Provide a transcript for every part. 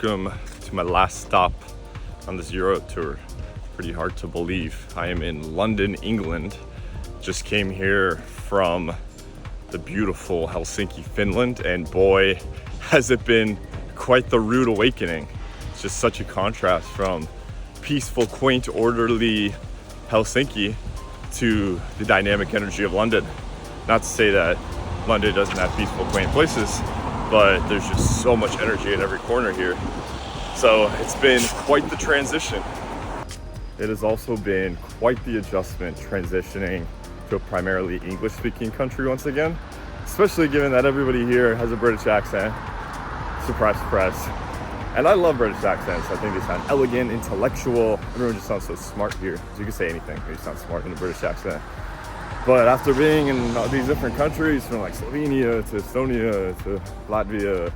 welcome to my last stop on this Euro tour. Pretty hard to believe. I am in London, England. Just came here from the beautiful Helsinki, Finland, and boy, has it been quite the rude awakening. It's just such a contrast from peaceful, quaint, orderly Helsinki to the dynamic energy of London. Not to say that London doesn't have peaceful, quaint places, but there's just so much energy in every corner here. So it's been quite the transition. It has also been quite the adjustment transitioning to a primarily English-speaking country once again, especially given that everybody here has a British accent. Surprise, surprise. And I love British accents. I think they sound elegant, intellectual. Everyone just sounds so smart here. So you can say anything, you sound smart in a British accent. But after being in all these different countries, from like Slovenia to Estonia to Latvia,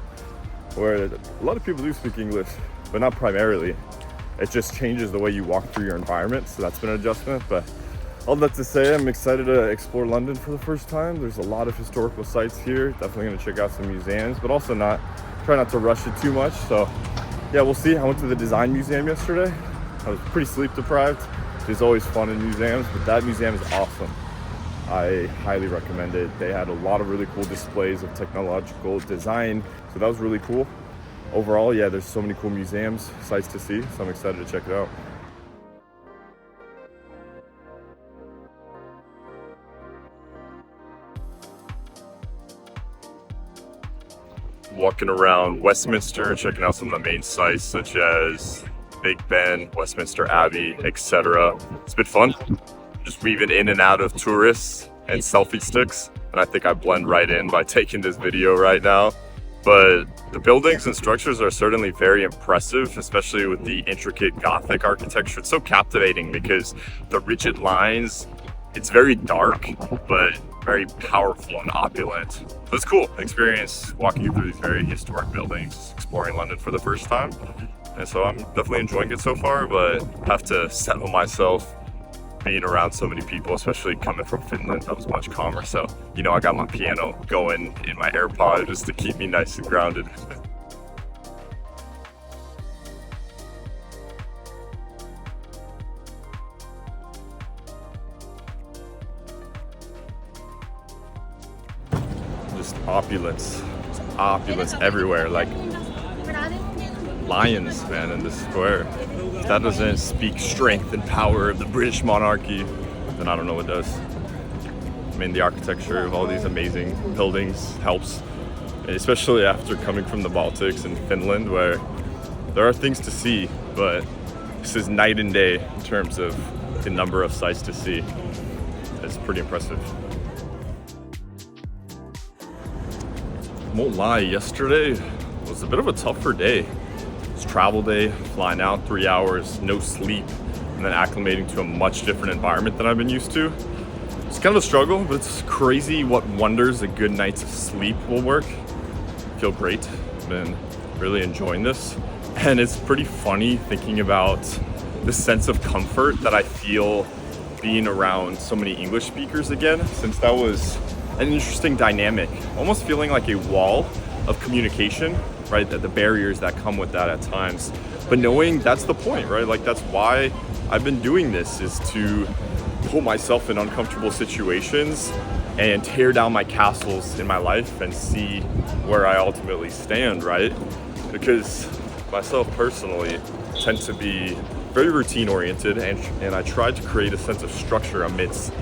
where a lot of people do speak English, but not primarily, it just changes the way you walk through your environment. So that's been an adjustment. But all that to say, I'm excited to explore London for the first time. There's a lot of historical sites here. Definitely gonna check out some museums, but also try not to rush it too much. So yeah, we'll see. I went to the Design Museum yesterday. I was pretty sleep deprived. It's always fun in museums, but that museum is awesome. I highly recommend it. They had a lot of really cool displays of technological design, so that was really cool. Overall, yeah, there's so many cool museums, sites to see, so I'm excited to check it out. Walking around Westminster, checking out some of the main sites such as Big Ben, Westminster Abbey, etc. It's been fun. Just weaving in and out of tourists and selfie sticks, and I think I blend right in by taking this video right now. But the buildings and structures are certainly very impressive, especially with the intricate Gothic architecture. It's so captivating because the rigid lines, it's very dark, but very powerful and opulent. So it's cool experience walking through these very historic buildings, exploring London for the first time. And so I'm definitely enjoying it so far, but have to settle myself being around so many people, especially coming from Finland. That was much calmer. So, you know, I got my piano going in my AirPod just to keep me nice and grounded. Just opulence. Just opulence everywhere. Like lions, man, in this square. If that doesn't speak strength and power of the British monarchy, then I don't know what does. I mean, the architecture of all these amazing buildings helps, especially after coming from the Baltics and Finland, where there are things to see, but this is night and day in terms of the number of sights to see. It's pretty impressive. Won't lie, yesterday was a bit of a tougher day. It's travel day, flying out 3 hours, no sleep, and then acclimating to a much different environment than I've been used to. It's kind of a struggle, but it's crazy what wonders a good night's sleep will work. I feel great. I've been really enjoying this. And it's pretty funny thinking about the sense of comfort that I feel being around so many English speakers again, since that was an interesting dynamic, almost feeling like a wall of communication, right? The barriers that come with that at times, but knowing that's the point, right? Like that's why I've been doing this, is to put myself in uncomfortable situations and tear down my castles in my life and see where I ultimately stand, right? Because myself personally tend to be very routine oriented, and I try to create a sense of structure amidst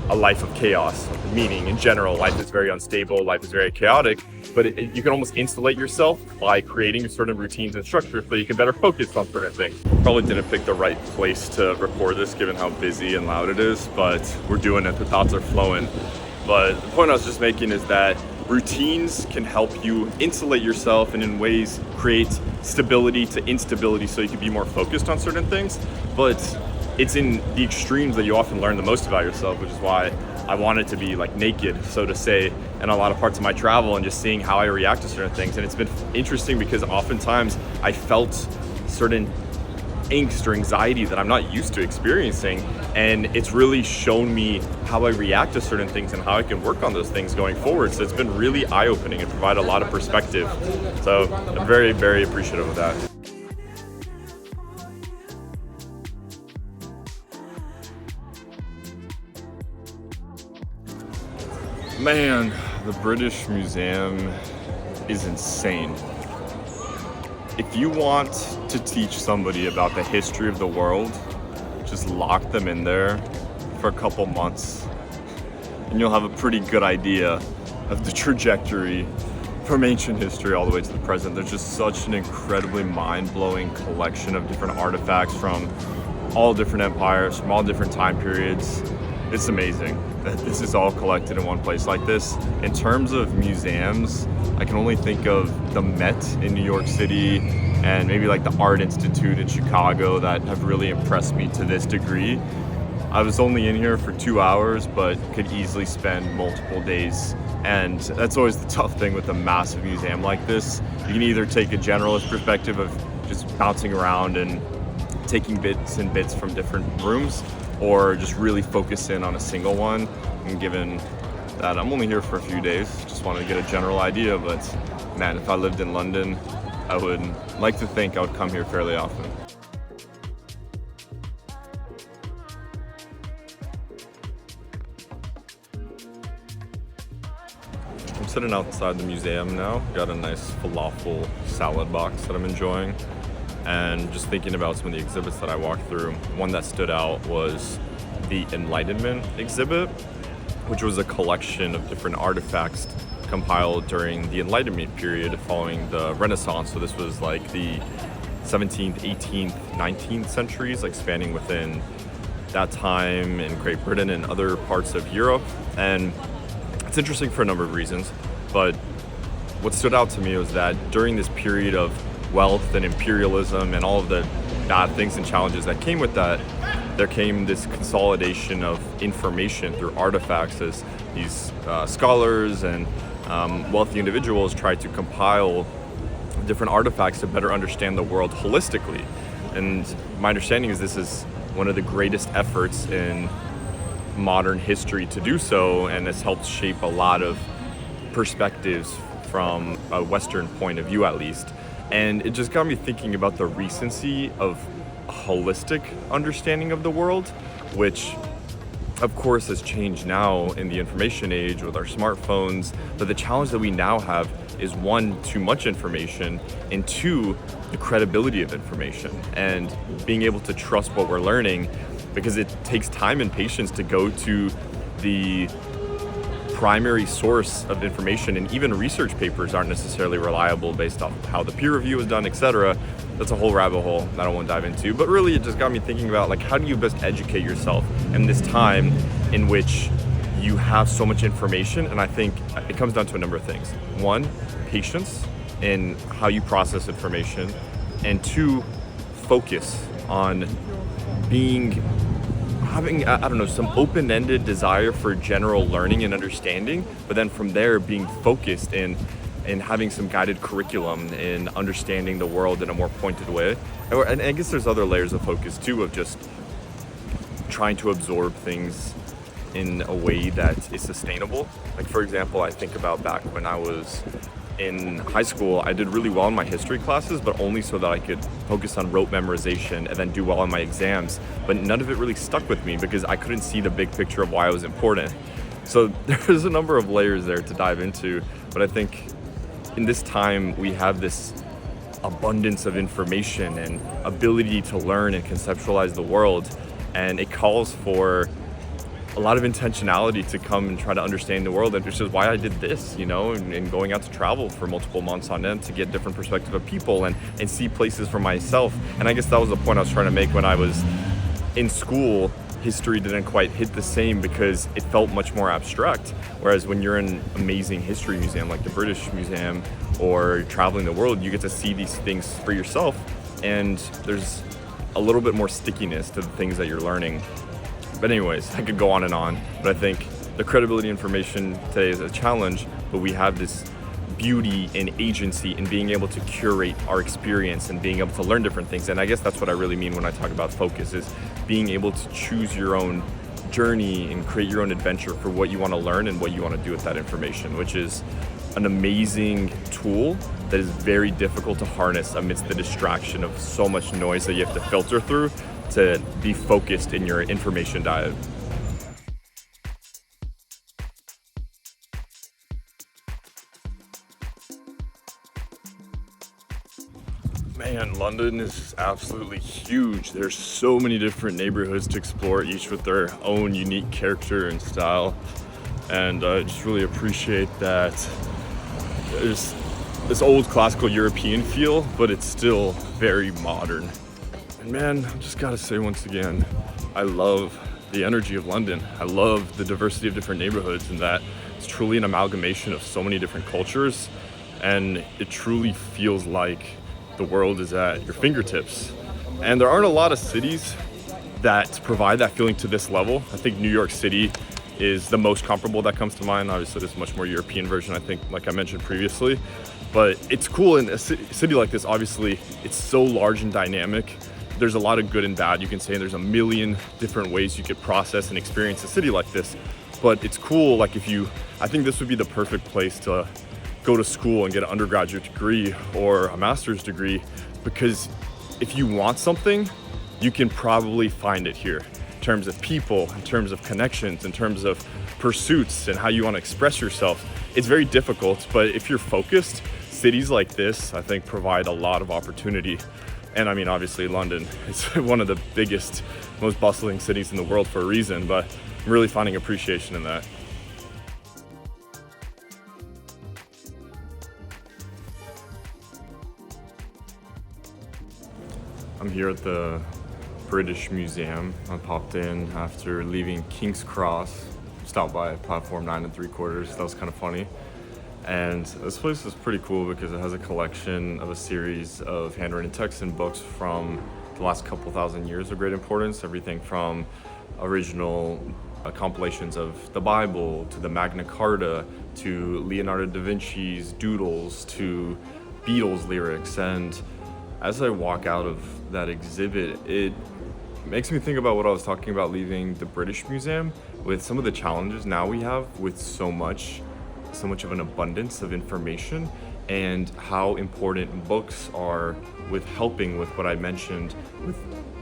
a life of chaos. Meaning, in general, life is very unstable, life is very chaotic, but you can almost insulate yourself by creating certain routines and structures so you can better focus on certain things. Probably didn't pick the right place to record this given how busy and loud it is, but we're doing it, the thoughts are flowing. But the point I was just making is that routines can help you insulate yourself and in ways create stability to instability so you can be more focused on certain things. But it's in the extremes that you often learn the most about yourself, which is why I wanted to be like naked, so to say, in a lot of parts of my travel and just seeing how I react to certain things. And it's been interesting because oftentimes I felt certain angst or anxiety that I'm not used to experiencing, and it's really shown me how I react to certain things and how I can work on those things going forward. So it's been really eye-opening and provide a lot of perspective. So I'm very, very appreciative of that. Man, the British Museum is insane. If you want to teach somebody about the history of the world, just lock them in there for a couple months and you'll have a pretty good idea of the trajectory from ancient history all the way to the present. There's just such an incredibly mind-blowing collection of different artifacts from all different empires, from all different time periods. It's amazing that this is all collected in one place like this. In terms of museums, I can only think of the Met in New York City and maybe like the Art Institute in Chicago that have really impressed me to this degree. I was only in here for 2 hours, but could easily spend multiple days. And that's always the tough thing with a massive museum like this. You can either take a generalist perspective of just bouncing around and taking bits and bits from different rooms, or just really focus in on a single one. And given that I'm only here for a few days, just wanted to get a general idea, but man, if I lived in London, I would like to think I would come here fairly often. I'm sitting outside the museum now. Got a nice falafel salad box that I'm enjoying. And just thinking about some of the exhibits that I walked through, one that stood out was the Enlightenment exhibit, which was a collection of different artifacts compiled during the Enlightenment period following the Renaissance. So this was like the 17th, 18th, 19th centuries, like spanning within that time in Great Britain and other parts of Europe. And it's interesting for a number of reasons, but what stood out to me was that during this period of wealth and imperialism and all of the bad things and challenges that came with that, there came this consolidation of information through artifacts as these scholars and wealthy individuals tried to compile different artifacts to better understand the world holistically. And my understanding is this is one of the greatest efforts in modern history to do so, and it's helped shape a lot of perspectives from a Western point of view at least. And it just got me thinking about the recency of a holistic understanding of the world, which of course has changed now in the information age with our smartphones. But the challenge that we now have is one, too much information, and two, the credibility of information and being able to trust what we're learning, because it takes time and patience to go to the primary source of information, and even research papers aren't necessarily reliable based off how the peer review is done, etc. That's a whole rabbit hole that I won't dive into, but really it just got me thinking about like, how do you best educate yourself in this time in which you have so much information? And I think it comes down to a number of things. One, patience in how you process information, and two, focus on having, I don't know, some open-ended desire for general learning and understanding, but then from there being focused in having some guided curriculum in understanding the world in a more pointed way. And I guess there's other layers of focus too, of just trying to absorb things in a way that is sustainable. Like for example, I think about back when I was in high school, I did really well in my history classes, but only so that I could focus on rote memorization and then do well on my exams. But none of it really stuck with me because I couldn't see the big picture of why it was important. So there's a number of layers there to dive into, but I think in this time we have this abundance of information and ability to learn and conceptualize the world, and it calls for a lot of intentionality to come and try to understand the world, and which is why I did this, and going out to travel for multiple months on end to get different perspective of people and see places for myself. And I guess that was the point I was trying to make when I was in school. History didn't quite hit the same because it felt much more abstract. Whereas when you're in an amazing history museum like the British Museum or traveling the world, you get to see these things for yourself, and there's a little bit more stickiness to the things that you're learning. But anyways, I could go on and on, but I think the credibility information today is a challenge, but we have this beauty and agency in being able to curate our experience and being able to learn different things. And I guess that's what I really mean when I talk about focus, is being able to choose your own journey and create your own adventure for what you want to learn and what you want to do with that information, which is an amazing tool that is very difficult to harness amidst the distraction of so much noise that you have to filter through to be focused in your information diet. Man, London is absolutely huge. There's so many different neighborhoods to explore, each with their own unique character and style. And I just really appreciate that there's this old classical European feel, but it's still very modern. And man, I just gotta say once again, I love the energy of London. I love the diversity of different neighborhoods and that it's truly an amalgamation of so many different cultures. And it truly feels like the world is at your fingertips. And there aren't a lot of cities that provide that feeling to this level. I think New York City is the most comparable that comes to mind. Obviously, there's a much more European version, I think, like I mentioned previously. But it's cool in a city like this. Obviously, it's so large and dynamic. There's a lot of good and bad, you can say, and there's a million different ways you could process and experience a city like this. But it's cool, like I think this would be the perfect place to go to school and get an undergraduate degree or a master's degree, because if you want something, you can probably find it here in terms of people, in terms of connections, in terms of pursuits and how you want to express yourself. It's very difficult, but if you're focused, cities like this, I think, provide a lot of opportunity. And I mean, obviously London is one of the biggest, most bustling cities in the world for a reason, but I'm really finding appreciation in that. I'm here at the British Museum. I popped in after leaving King's Cross, stopped by platform 9 3/4. That was kind of funny. And this place is pretty cool because it has a collection of a series of handwritten texts and books from the last couple thousand years of great importance. Everything from original compilations of the Bible to the Magna Carta to Leonardo da Vinci's doodles to Beatles lyrics. And as I walk out of that exhibit, it makes me think about what I was talking about leaving the British Museum, with some of the challenges now we have with so much of an abundance of information, and how important books are with helping with what I mentioned, with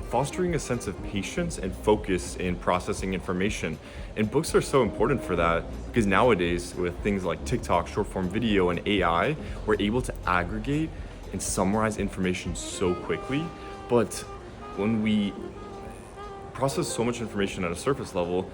fostering a sense of patience and focus in processing information. And books are so important for that, because nowadays with things like TikTok, short form video, and AI, we're able to aggregate and summarize information so quickly. But when we process so much information at a surface level,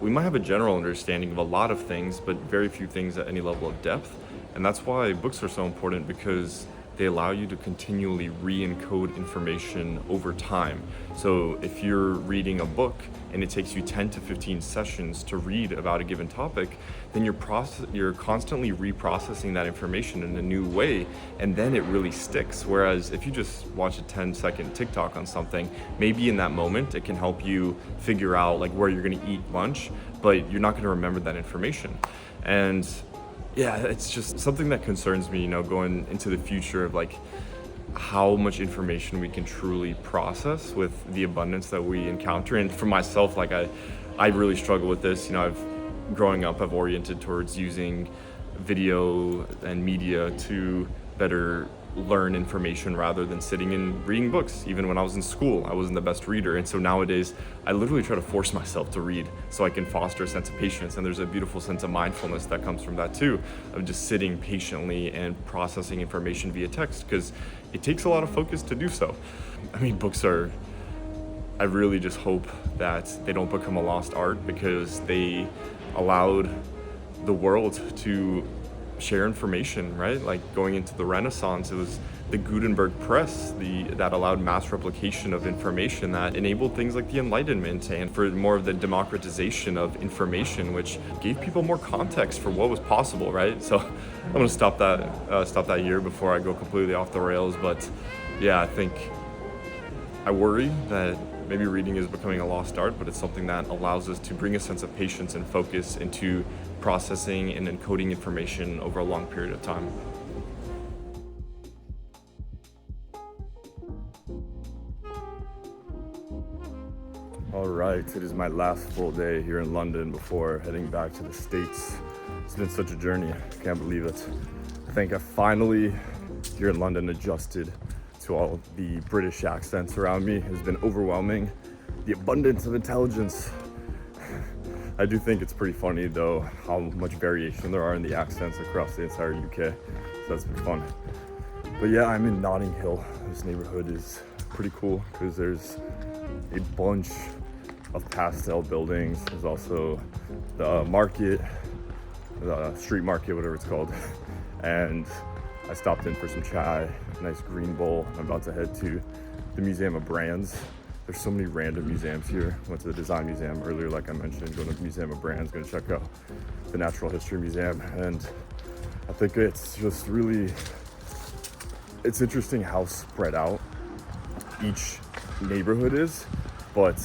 we might have a general understanding of a lot of things, but very few things at any level of depth. And that's why books are so important, because they allow you to continually re-encode information over time. So if you're reading a book and it takes you 10 to 15 sessions to read about a given topic, then you're constantly reprocessing that information in a new way, and then it really sticks. Whereas if you just watch a 10-second TikTok on something, maybe in that moment it can help you figure out like where you're gonna eat lunch, but you're not gonna remember that information. And yeah, it's just something that concerns me, going into the future of like how much information we can truly process with the abundance that we encounter. And for myself, like I really struggle with this. Growing up, I've oriented towards using video and media to better learn information rather than sitting and reading books. Even when I was in school, I wasn't the best reader. And so nowadays, I literally try to force myself to read so I can foster a sense of patience. And there's a beautiful sense of mindfulness that comes from that too, of just sitting patiently and processing information via text, because it takes a lot of focus to do so. I mean, I really just hope that they don't become a lost art, because they allowed the world to share information, right? Like going into the Renaissance, it was the Gutenberg press that allowed mass replication of information, that enabled things like the Enlightenment, and for more of the democratization of information, which gave people more context for what was possible, right? So I'm gonna stop that here before I go completely off the rails. But yeah, I worry that maybe reading is becoming a lost art, but it's something that allows us to bring a sense of patience and focus into processing and encoding information over a long period of time. All right, it is my last full day here in London before heading back to the States. It's been such a journey, I can't believe it. I think I finally, here in London, adjusted to all the British accents around me. Has been overwhelming, the abundance of intelligence. I do think it's pretty funny though how much variation there are in the accents across the entire UK, so that's been fun. But yeah, I'm in Notting Hill. This neighborhood is pretty cool because there's a bunch of pastel buildings. There's also the market, the street market, whatever it's called. And I stopped in for some chai, nice green bowl. I'm about to head to the Museum of Brands. There's so many random museums here. Went to the Design Museum earlier, like I mentioned, going to the Museum of Brands, gonna check out the Natural History Museum. And I think it's just really, it's interesting how spread out each neighborhood is, but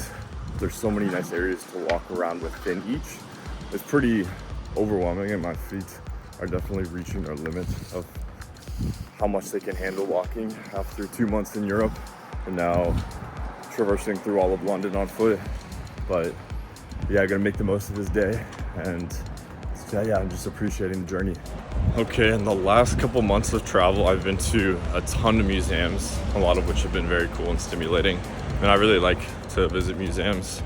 there's so many nice areas to walk around within each. It's pretty overwhelming, and my feet are definitely reaching their limit of how much they can handle walking after 2 months in Europe and now traversing through all of London on foot. But yeah, I'm gonna make the most of this day, and yeah, I'm just appreciating the journey. Okay, in the last couple months of travel, I've been to a ton of museums, a lot of which have been very cool and stimulating. And I really like to visit museums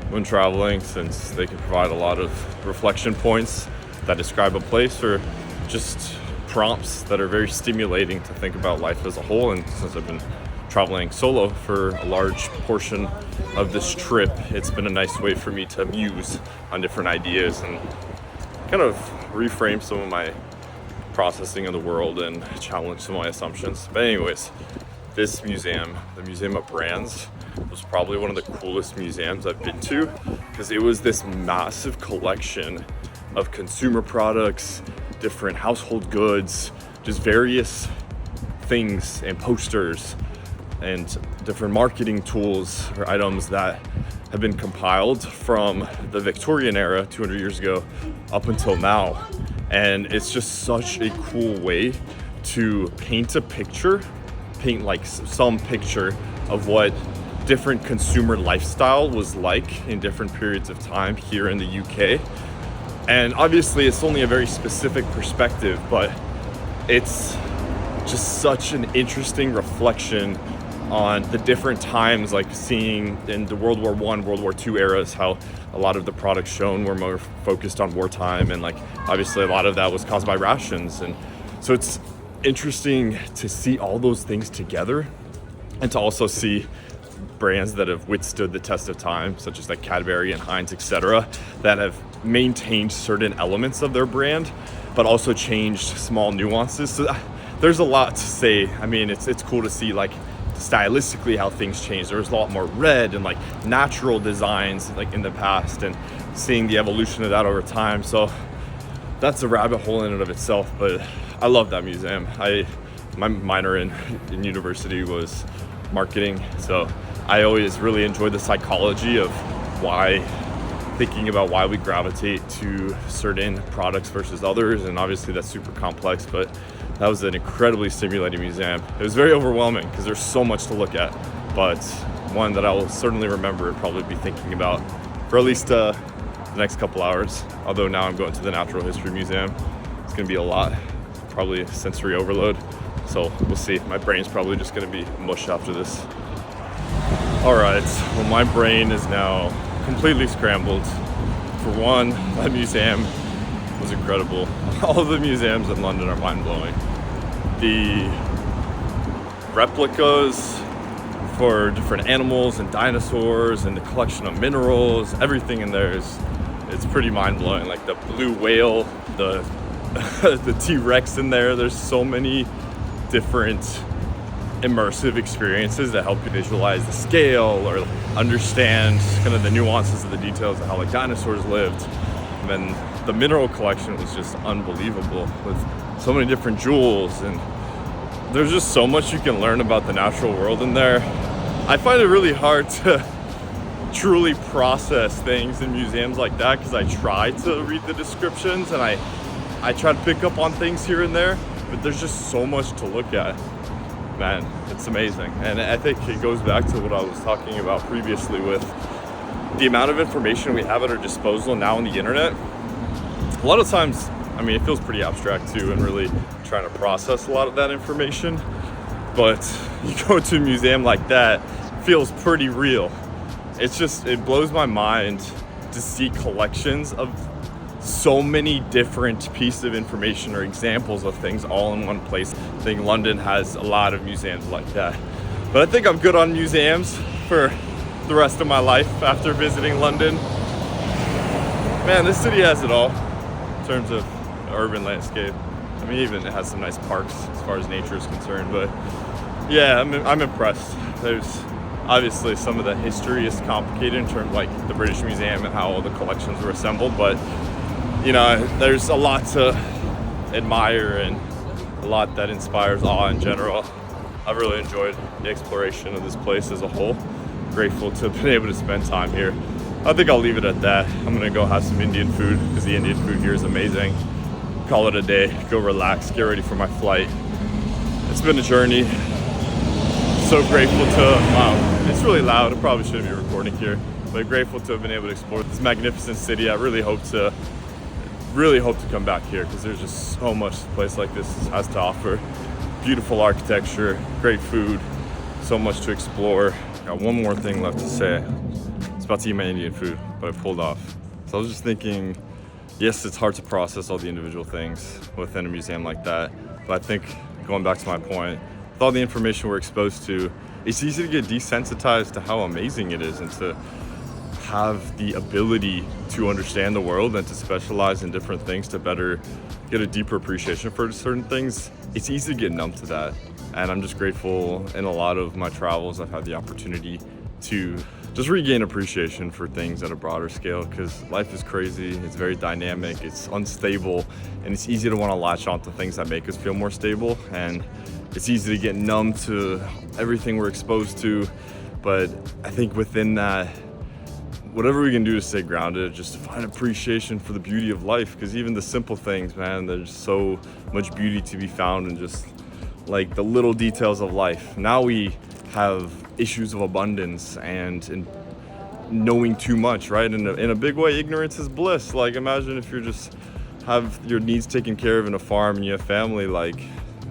when traveling, since they can provide a lot of reflection points that describe a place, or just prompts that are very stimulating to think about life as a whole. And since I've been traveling solo for a large portion of this trip, it's been a nice way for me to muse on different ideas and kind of reframe some of my processing of the world and challenge some of my assumptions. But anyways, this museum, the Museum of Brands, was probably one of the coolest museums I've been to, because it was this massive collection of consumer products, different household goods, just various things and posters and different marketing tools or items that have been compiled from the Victorian era 200 years ago up until now. And it's just such a cool way to paint a picture, paint like some picture of what different consumer lifestyle was like in different periods of time here in the UK. And obviously it's only a very specific perspective, but it's just such an interesting reflection on the different times, like seeing in the World War I, World War II eras, how a lot of the products shown were more focused on wartime, and like obviously a lot of that was caused by rations. And so it's interesting to see all those things together, and to also see brands that have withstood the test of time, such as like Cadbury and Heinz, etc., that have maintained certain elements of their brand, but also changed small nuances. So there's a lot to say. I mean, it's cool to see like stylistically how things change. There was a lot more red and like natural designs like in the past, and seeing the evolution of that over time. So that's a rabbit hole in and of itself, but I love that museum. My minor in university was marketing, so I always really enjoyed the psychology of thinking about why we gravitate to certain products versus others. And obviously that's super complex, but that was an incredibly stimulating museum. It was very overwhelming because there's so much to look at, but one that I will certainly remember and probably be thinking about for at least the next couple hours. Although now I'm going to the Natural History Museum. It's gonna be a lot, probably sensory overload. So we'll see. My brain's probably just gonna be mush after this. All right, well, my brain is now completely scrambled. For one, that museum was incredible. All of the museums in London are mind-blowing. The replicas for different animals and dinosaurs and the collection of minerals, everything in there it's pretty mind-blowing. Like the blue whale, the the T-Rex in there. There's so many different immersive experiences that help you visualize the scale or understand kind of the nuances of the details of how like dinosaurs lived. And then the mineral collection was just unbelievable, with so many different jewels, and there's just so much you can learn about the natural world in there. I find it really hard to truly process things in museums like that, because I try to read the descriptions and I try to pick up on things here and there, but there's just so much to look at. Man, it's amazing. And I think it goes back to what I was talking about previously with the amount of information we have at our disposal now on the internet. A lot of times, I mean, it feels pretty abstract too, and really trying to process a lot of that information. But you go to a museum like that, it feels pretty real. It blows my mind to see collections of so many different pieces of information or examples of things all in one place I think London has a lot of museums like that. But I think I'm good on museums for the rest of my life after visiting London. Man, this city has it all in terms of urban landscape. I mean, even it has some nice parks as far as nature is concerned, but yeah, I'm impressed. There's obviously some of the history is complicated in terms of like the British Museum and how all the collections were assembled, but you know, there's a lot to admire and a lot that inspires awe in general. I've really enjoyed the exploration of this place as a whole. Grateful to have been able to spend time here. I think I'll leave it at that. I'm gonna go have some Indian food because the Indian food here is amazing. Call it a day, go relax, get ready for my flight. It's been a journey. So grateful to, wow, it's really loud. I probably shouldn't be recording here, but grateful to have been able to explore this magnificent city. I really hope to come back here because there's just so much a place like this has to offer. Beautiful architecture, great food, so much to explore. Got one more thing left to say. I was about to eat my Indian food, but I pulled off. So I was just thinking, yes, it's hard to process all the individual things within a museum like that, but I think going back to my point, with all the information we're exposed to, it's easy to get desensitized to how amazing it is and to have the ability to understand the world and to specialize in different things to better get a deeper appreciation for certain things. It's easy to get numb to that. And I'm just grateful in a lot of my travels I've had the opportunity to just regain appreciation for things at a broader scale, because life is crazy, it's very dynamic, it's unstable, and it's easy to want to latch on to things that make us feel more stable, and it's easy to get numb to everything we're exposed to. But I think within that, whatever we can do to stay grounded, just to find appreciation for the beauty of life, because even the simple things, man, there's so much beauty to be found in just like the little details of life. Now we have issues of abundance and in knowing too much, right? In a big way, ignorance is bliss. Like, imagine if you just have your needs taken care of in a farm and you have family, like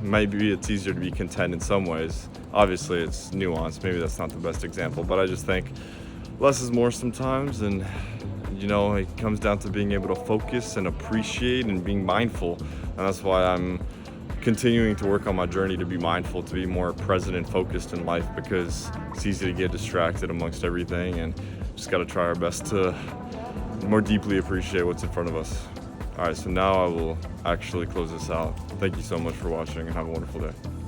maybe it's easier to be content in some ways. Obviously it's nuanced, maybe that's not the best example, but I just think less is more sometimes, and you know, it comes down to being able to focus and appreciate and being mindful. And that's why I'm continuing to work on my journey to be mindful, to be more present and focused in life, because it's easy to get distracted amongst everything, and just got to try our best to more deeply appreciate what's in front of us. All right, so now I will actually close this out. Thank you so much for watching and have a wonderful day.